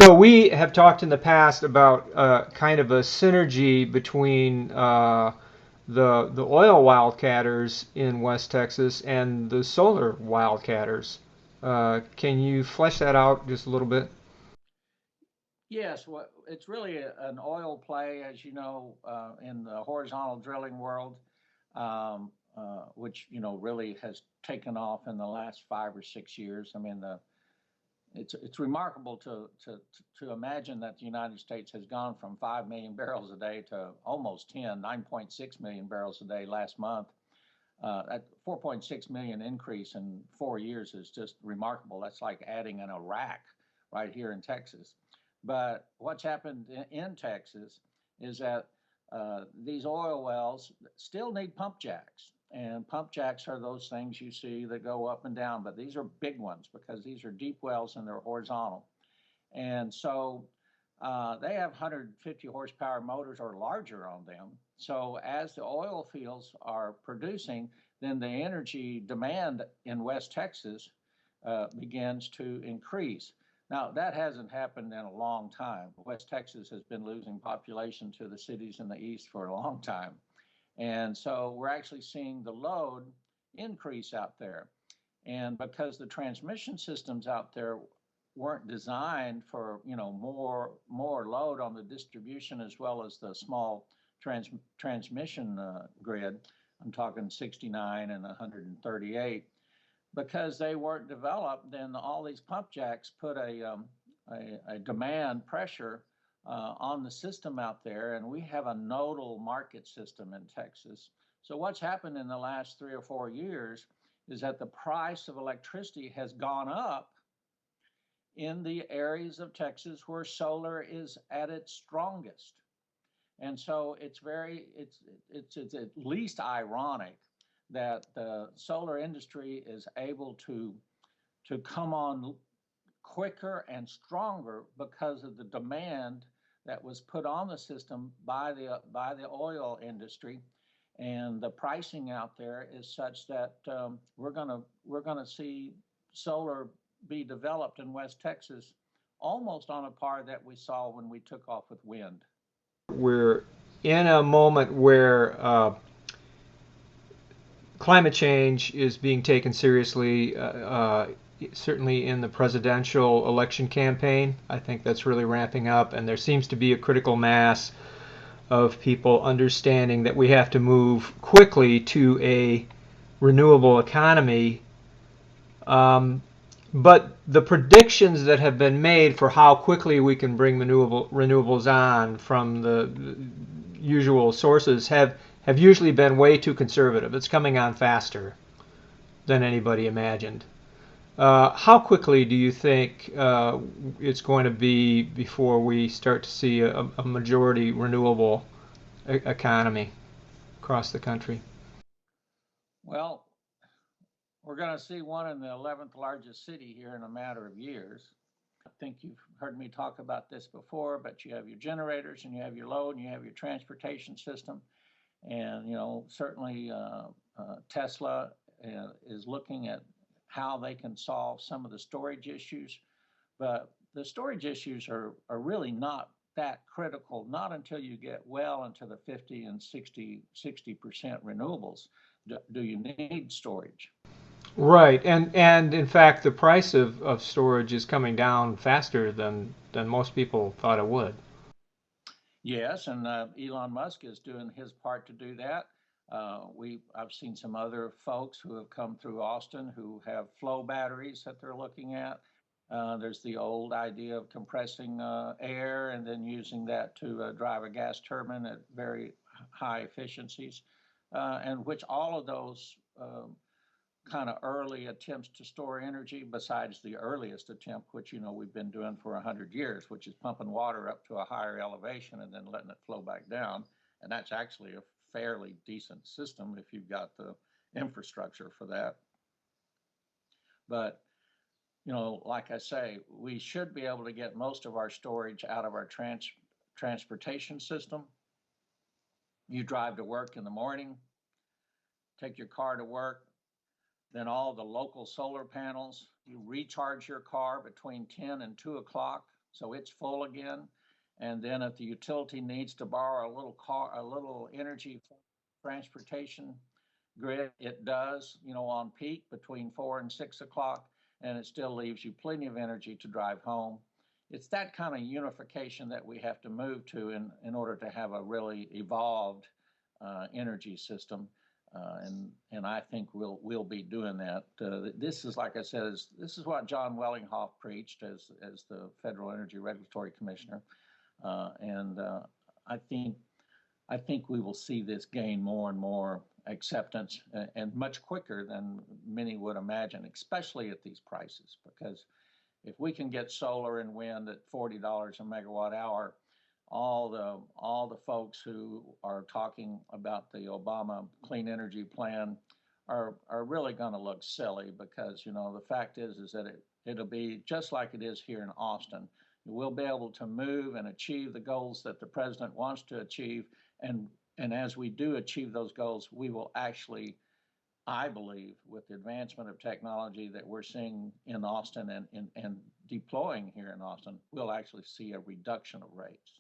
So we have talked in the past about kind of a synergy between the oil wildcatters in West Texas and the solar wildcatters. Can you flesh that out just a little bit? Yes, well, it's really an oil play, as you know, in the horizontal drilling world, which really has taken off in the last 5 or 6 years. I mean, it's remarkable to imagine that the United States has gone from 5 million barrels a day to almost 9.6 million barrels a day last month. That 4.6 million increase in 4 years is just remarkable. That's like adding an Iraq right here in Texas. But what's happened in Texas is that these oil wells still need pump jacks. And pump jacks are those things you see that go up and down, but these are big ones because these are deep wells and they're horizontal. And so they have 150 horsepower motors or larger on them. So as the oil fields are producing, then the energy demand in West Texas begins to increase. Now, that hasn't happened in a long time. West Texas has been losing population to the cities in the east for a long time. And so we're actually seeing the load increase out there. And because the transmission systems out there weren't designed for more load on the distribution as well as the small transmission grid, I'm talking 69 and 138, because they weren't developed, then all these pump jacks put a demand pressure on the system out there, and we have a nodal market system in Texas. So what's happened in the last 3 or 4 years is that the price of electricity has gone up in the areas of Texas where solar is at its strongest. And so it's at least ironic that the solar industry is able to come on quicker and stronger because of the demand that was put on the system by the oil industry, and the pricing out there is such that we're gonna see solar be developed in West Texas almost on a par that we saw when we took off with wind. We're in a moment where climate change is being taken seriously, certainly in the presidential election campaign. I think that's really ramping up, and there seems to be a critical mass of people understanding that we have to move quickly to a renewable economy. Um, but the predictions that have been made for how quickly we can bring renewables on from the usual sources have usually been way too conservative. It's coming on faster than anybody imagined. How quickly do you think it's going to be before we start to see a majority renewable economy across the country? Well, we're going to see one in the 11th largest city here in a matter of years. I think you've heard me talk about this before, but you have your generators and you have your load and you have your transportation system. And, certainly Tesla is looking at how they can solve some of the storage issues. But the storage issues are really not that critical, not until you get well into the 50 and 60% renewables. Do you need storage? Right, and in fact, the price of storage is coming down faster than most people thought it would. Yes, and Elon Musk is doing his part to do that. I've seen some other folks who have come through Austin who have flow batteries that they're looking at. There's the old idea of compressing air and then using that to drive a gas turbine at very high efficiencies, and which all of those kind of early attempts to store energy, besides the earliest attempt, which we've been doing for 100 years, which is pumping water up to a higher elevation and then letting it flow back down. And that's actually a fairly decent system if you've got the infrastructure for that. But like I say, we should be able to get most of our storage out of our transportation system. You drive to work in the morning, take your car to work, then all the local solar panels. You recharge your car between 10 and 2 o'clock so it's full again. And then if the utility needs to borrow a little energy from transportation grid, it does, on peak between 4 and 6 o'clock, and it still leaves you plenty of energy to drive home. It's that kind of unification that we have to move to in order to have a really evolved energy system. And I think we'll be doing that. This is, like I said, this is what John Wellinghoff preached as the Federal Energy Regulatory Commissioner, and I think we will see this gain more and more acceptance and much quicker than many would imagine, especially at these prices. Because if we can get solar and wind at $40 a megawatt hour, all the folks who are talking about the Obama clean energy plan are really going to look silly, because the fact is that it'll be just like it is here in Austin. We'll be able to move and achieve the goals that the president wants to achieve, and as we do achieve those goals, we will actually, I believe, with the advancement of technology that we're seeing in Austin and deploying here in Austin, we'll actually see a reduction of rates.